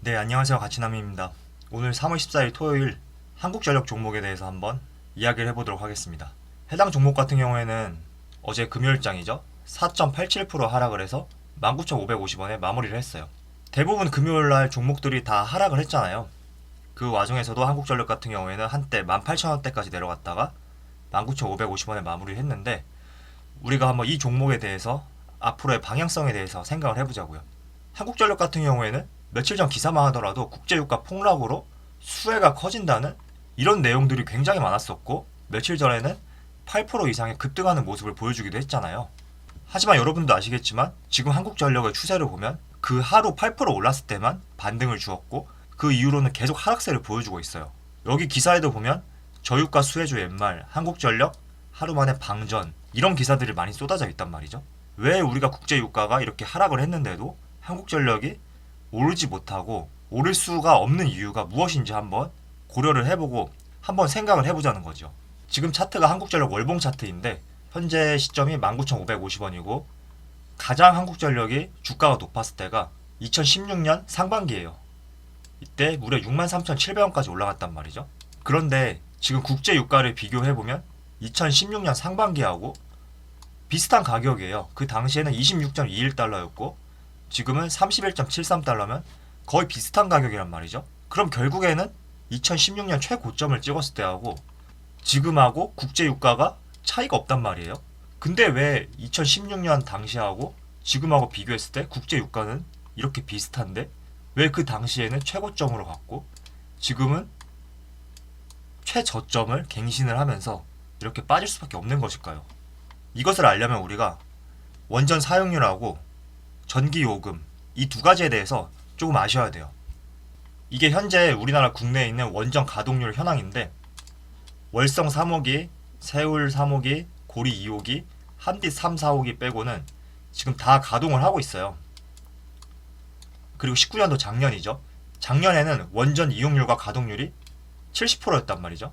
네, 안녕하세요. 가치남입니다. 오늘 3월 14일 토요일 한국전력 종목에 대해서 한번 이야기를 해보도록 하겠습니다. 해당 종목 같은 경우에는 어제 금요일장이죠. 4.87% 하락을 해서 19,550원에 마무리를 했어요. 대부분 금요일날 종목들이 다 하락을 했잖아요. 그 와중에서도 한국전력 같은 경우에는 한때 18,000원대까지 내려갔다가 19,550원에 마무리를 했는데, 우리가 한번 이 종목에 대해서 앞으로의 방향성에 대해서 생각을 해보자고요. 한국전력 같은 경우에는 며칠 전 기사만 하더라도 국제유가 폭락으로 수혜가 커진다는 이런 내용들이 굉장히 많았었고, 며칠 전에는 8% 이상의 급등하는 모습을 보여주기도 했잖아요. 하지만 여러분도 아시겠지만 지금 한국전력의 추세를 보면 그 하루 8% 올랐을 때만 반등을 주었고, 그 이후로는 계속 하락세를 보여주고 있어요. 여기 기사에도 보면 저유가 수혜주 연말, 한국전력 하루 만에 방전, 이런 기사들이 많이 쏟아져 있단 말이죠. 왜 우리가 국제유가가 이렇게 하락을 했는데도 한국전력이 오르지 못하고 오를 수가 없는 이유가 무엇인지 한번 고려를 해보고 한번 생각을 해보자는 거죠. 지금 차트가 한국전력 월봉 차트인데 현재 시점이 19,550원이고, 가장 한국전력이 주가가 높았을 때가 2016년 상반기예요. 이때 무려 63,700원까지 올라갔단 말이죠. 그런데 지금 국제유가를 비교해보면 2016년 상반기하고 비슷한 가격이에요. 그 당시에는 26.21달러였고 지금은 31.73달러면 거의 비슷한 가격이란 말이죠. 그럼 결국에는 2016년 최고점을 찍었을 때하고 지금하고 국제유가가 차이가 없단 말이에요. 근데 왜 2016년 당시하고 지금하고 비교했을 때 국제유가는 이렇게 비슷한데 왜 그 당시에는 최고점으로 갔고 지금은 최저점을 갱신을 하면서 이렇게 빠질 수밖에 없는 것일까요? 이것을 알려면 우리가 원전 사용률하고 전기요금, 이 두 가지에 대해서 조금 아셔야 돼요. 이게 현재 우리나라 국내에 있는 원전 가동률 현황인데, 월성 3호기, 세울 3호기, 고리 2호기, 한빛 3, 4호기 빼고는 지금 다 가동을 하고 있어요. 그리고 19년도 작년이죠. 작년에는 원전 이용률과 가동률이 70%였단 말이죠.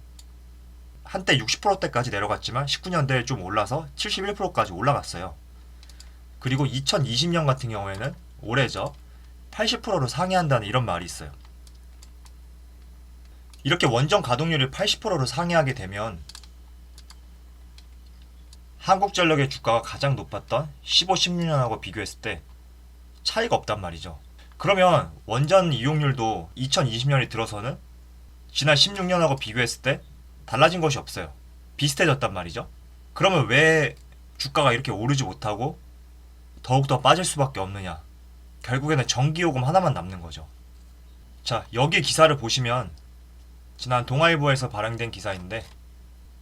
한때 60%대까지 내려갔지만 19년도에 좀 올라서 71%까지 올라갔어요. 그리고 2020년 같은 경우에는 올해죠. 80%로 상회한다는 이런 말이 있어요. 이렇게 원전 가동률이 80%로 상회하게 되면 한국전력의 주가가 가장 높았던 15, 16년하고 비교했을 때 차이가 없단 말이죠. 그러면 원전 이용률도 2020년이 들어서는 지난 16년하고 비교했을 때 달라진 것이 없어요. 비슷해졌단 말이죠. 그러면 왜 주가가 이렇게 오르지 못하고 더욱더 빠질 수밖에 없느냐? 결국에는 전기요금 하나만 남는 거죠. 자, 여기 기사를 보시면 지난 동아일보에서 발행된 기사인데,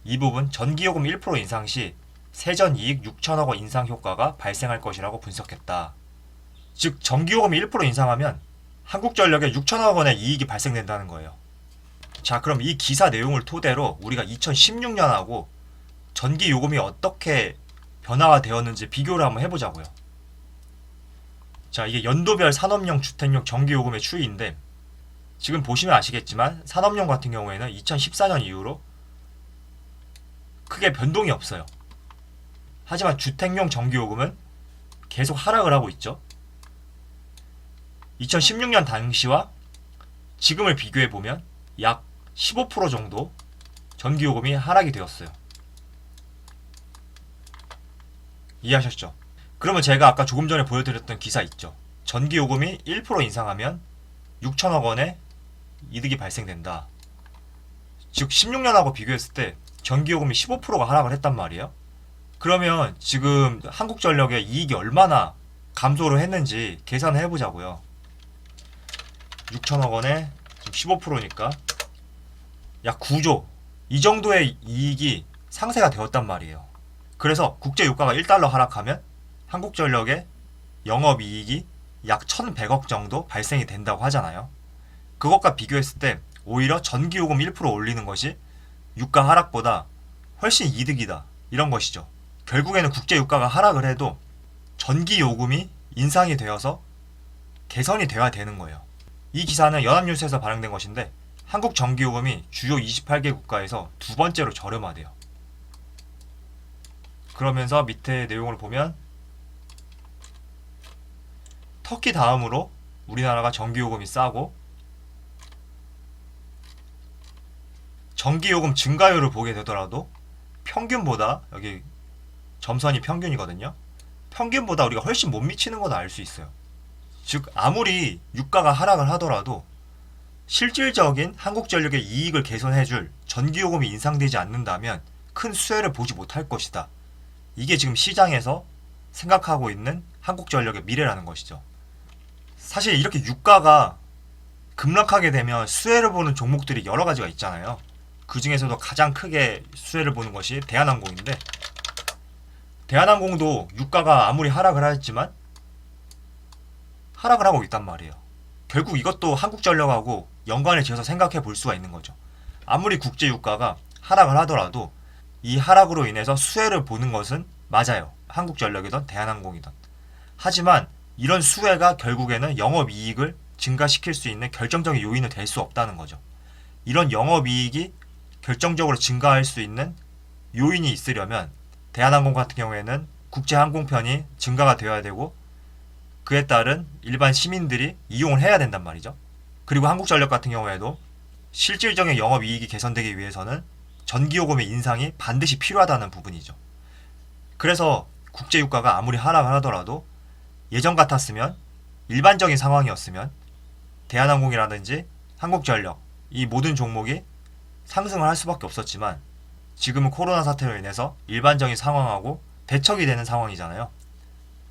이 부분 전기요금 1% 인상 시 세전이익 6천억 원 인상 효과가 발생할 것이라고 분석했다. 즉 전기요금이 1% 인상하면 한국전력에 6천억 원의 이익이 발생된다는 거예요. 자, 그럼 이 기사 내용을 토대로 우리가 2016년하고 전기요금이 어떻게 변화가 되었는지 비교를 한번 해보자고요. 자, 이게 연도별 산업용, 주택용 전기요금의 추이인데, 지금 보시면 아시겠지만 산업용 같은 경우에는 2014년 이후로 크게 변동이 없어요. 하지만 주택용 전기요금은 계속 하락을 하고 있죠. 2016년 당시와 지금을 비교해보면 약 15% 정도 전기요금이 하락이 되었어요. 이해하셨죠? 그러면 제가 아까 조금 전에 보여드렸던 기사 있죠. 전기요금이 1% 인상하면 6천억 원의 이득이 발생된다. 즉 16년하고 비교했을 때 전기요금이 15%가 하락을 했단 말이에요. 그러면 지금 한국전력의 이익이 얼마나 감소를 했는지 계산을 해보자고요. 6천억 원에 지금 15%니까 약 9조, 이 정도의 이익이 상쇄가 되었단 말이에요. 그래서 국제유가가 1달러 하락하면 한국전력의 영업이익이 약 1,100억 정도 발생이 된다고 하잖아요. 그것과 비교했을 때 오히려 전기요금 1% 올리는 것이 유가 하락보다 훨씬 이득이다, 이런 것이죠. 결국에는 국제유가가 하락을 해도 전기요금이 인상이 되어서 개선이 돼야 되는 거예요. 이 기사는 연합뉴스에서 발행된 것인데, 한국 전기요금이 주요 28개 국가에서 두 번째로 저렴하대요. 그러면서 밑에 내용을 보면 터키 다음으로 우리나라가 전기요금이 싸고, 전기요금 증가율을 보게 되더라도 평균보다, 여기 점선이 평균이거든요. 평균보다 우리가 훨씬 못 미치는 건 알 수 있어요. 즉 아무리 유가가 하락을 하더라도 실질적인 한국전력의 이익을 개선해줄 전기요금이 인상되지 않는다면 큰 수혜를 보지 못할 것이다. 이게 지금 시장에서 생각하고 있는 한국전력의 미래라는 것이죠. 사실 이렇게 유가가 급락하게 되면 수혜를 보는 종목들이 여러 가지가 있잖아요. 그 중에서도 가장 크게 수혜를 보는 것이 대한항공인데, 대한항공도 유가가 아무리 하락을 하였지만 하락을 하고 있단 말이에요. 결국 이것도 한국전력하고 연관을 지어서 생각해 볼 수가 있는 거죠. 아무리 국제유가가 하락을 하더라도 이 하락으로 인해서 수혜를 보는 것은 맞아요. 한국전력이든 대한항공이든. 하지만 이런 수혜가 결국에는 영업이익을 증가시킬 수 있는 결정적인 요인은 될 수 없다는 거죠. 이런 영업이익이 결정적으로 증가할 수 있는 요인이 있으려면 대한항공 같은 경우에는 국제항공편이 증가가 되어야 되고, 그에 따른 일반 시민들이 이용을 해야 된단 말이죠. 그리고 한국전력 같은 경우에도 실질적인 영업이익이 개선되기 위해서는 전기요금의 인상이 반드시 필요하다는 부분이죠. 그래서 국제유가가 아무리 하락을 하더라도 예전 같았으면, 일반적인 상황이었으면 대한항공이라든지 한국전력, 이 모든 종목이 상승을 할 수밖에 없었지만 지금은 코로나 사태로 인해서 일반적인 상황하고 대척이 되는 상황이잖아요.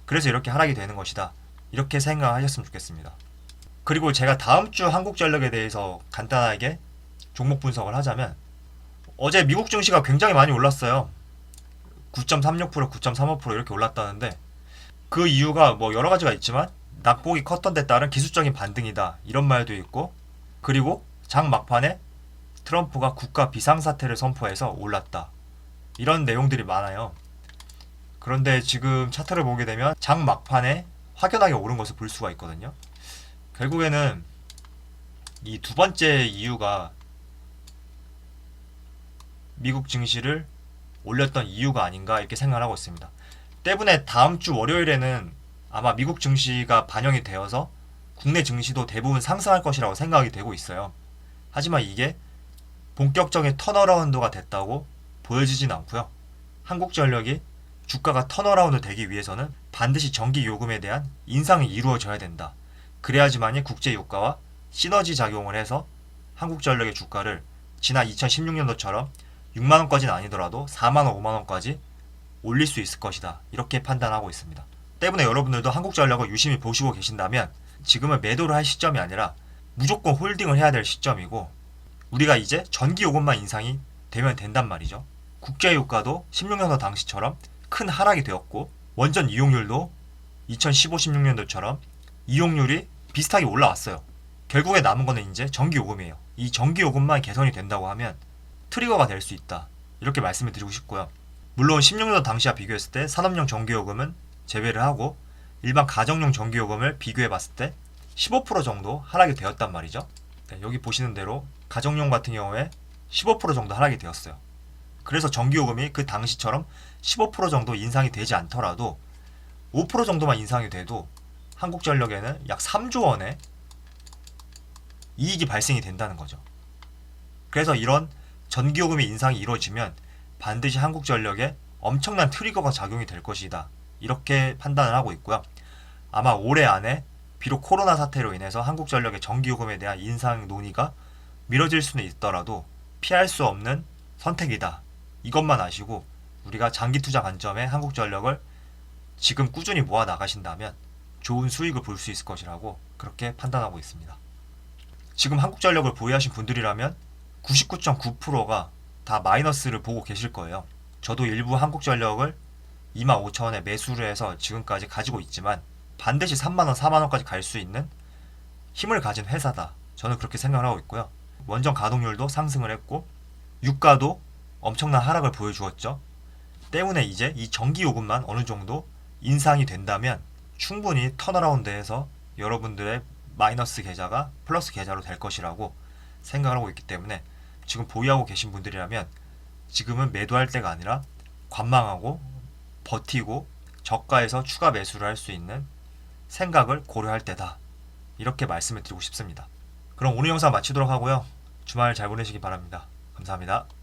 그래서 이렇게 하락이 되는 것이다. 이렇게 생각하셨으면 좋겠습니다. 그리고 제가 다음 주 한국전력에 대해서 간단하게 종목 분석을 하자면, 어제 미국 증시가 굉장히 많이 올랐어요. 9.36%, 9.35% 이렇게 올랐다는데, 그 이유가 뭐 여러 가지가 있지만 낙폭이 컸던 데 따른 기술적인 반등이다, 이런 말도 있고, 그리고 장 막판에 트럼프가 국가 비상사태를 선포해서 올랐다, 이런 내용들이 많아요. 그런데 지금 차트를 보게 되면 장 막판에 확연하게 오른 것을 볼 수가 있거든요. 결국에는 이 두 번째 이유가 미국 증시를 올렸던 이유가 아닌가, 이렇게 생각을 하고 있습니다. 때문에 다음 주 월요일에는 아마 미국 증시가 반영이 되어서 국내 증시도 대부분 상승할 것이라고 생각이 되고 있어요. 하지만 이게 본격적인 턴어라운드가 됐다고 보여지진 않고요. 한국전력이 주가가 턴어라운드 되기 위해서는 반드시 전기요금에 대한 인상이 이루어져야 된다. 그래야지만이 국제유가와 시너지 작용을 해서 한국전력의 주가를 지난 2016년도처럼 6만원까지는 아니더라도 4만원, 5만원까지 올릴 수 있을 것이다, 이렇게 판단하고 있습니다. 때문에 여러분들도 한국전력을 유심히 보시고 계신다면 지금은 매도를 할 시점이 아니라 무조건 홀딩을 해야 될 시점이고, 우리가 이제 전기요금만 인상이 되면 된단 말이죠. 국제유가도 16년도 당시처럼 큰 하락이 되었고, 원전 이용률도 2015, 16년도처럼 이용률이 비슷하게 올라왔어요. 결국에 남은 거는 이제 전기요금이에요. 이 전기요금만 개선이 된다고 하면 트리거가 될 수 있다, 이렇게 말씀을 드리고 싶고요. 물론 16년도 당시와 비교했을 때 산업용 전기요금은 제외를 하고 일반 가정용 전기요금을 비교해 봤을 때 15% 정도 하락이 되었단 말이죠. 네, 여기 보시는 대로 가정용 같은 경우에 15% 정도 하락이 되었어요. 그래서 전기요금이 그 당시처럼 15% 정도 인상이 되지 않더라도 5% 정도만 인상이 돼도 한국전력에는 약 3조 원의 이익이 발생이 된다는 거죠. 그래서 이런 전기요금의 인상이 이루어지면 반드시 한국전력에 엄청난 트리거가 작용이 될 것이다, 이렇게 판단을 하고 있고요. 아마 올해 안에 비록 코로나 사태로 인해서 한국전력의 전기요금에 대한 인상 논의가 미뤄질 수는 있더라도 피할 수 없는 선택이다, 이것만 아시고 우리가 장기 투자 관점에 한국전력을 지금 꾸준히 모아 나가신다면 좋은 수익을 볼 수 있을 것이라고 그렇게 판단하고 있습니다. 지금 한국전력을 보유하신 분들이라면 99.9%가 다 마이너스를 보고 계실 거예요. 저도 일부 한국전력을 25,000원에 매수를 해서 지금까지 가지고 있지만 반드시 3만원, 4만원까지 갈 수 있는 힘을 가진 회사다, 저는 그렇게 생각을 하고 있고요. 원전 가동률도 상승을 했고 유가도 엄청난 하락을 보여주었죠. 때문에 이제 이 전기요금만 어느 정도 인상이 된다면 충분히 턴어라운드해서 여러분들의 마이너스 계좌가 플러스 계좌로 될 것이라고 생각을 하고 있기 때문에 지금 보유하고 계신 분들이라면 지금은 매도할 때가 아니라 관망하고 버티고 저가에서 추가 매수를 할 수 있는 생각을 고려할 때다, 이렇게 말씀을 드리고 싶습니다. 그럼 오늘 영상 마치도록 하고요. 주말 잘 보내시기 바랍니다. 감사합니다. 감사합니다.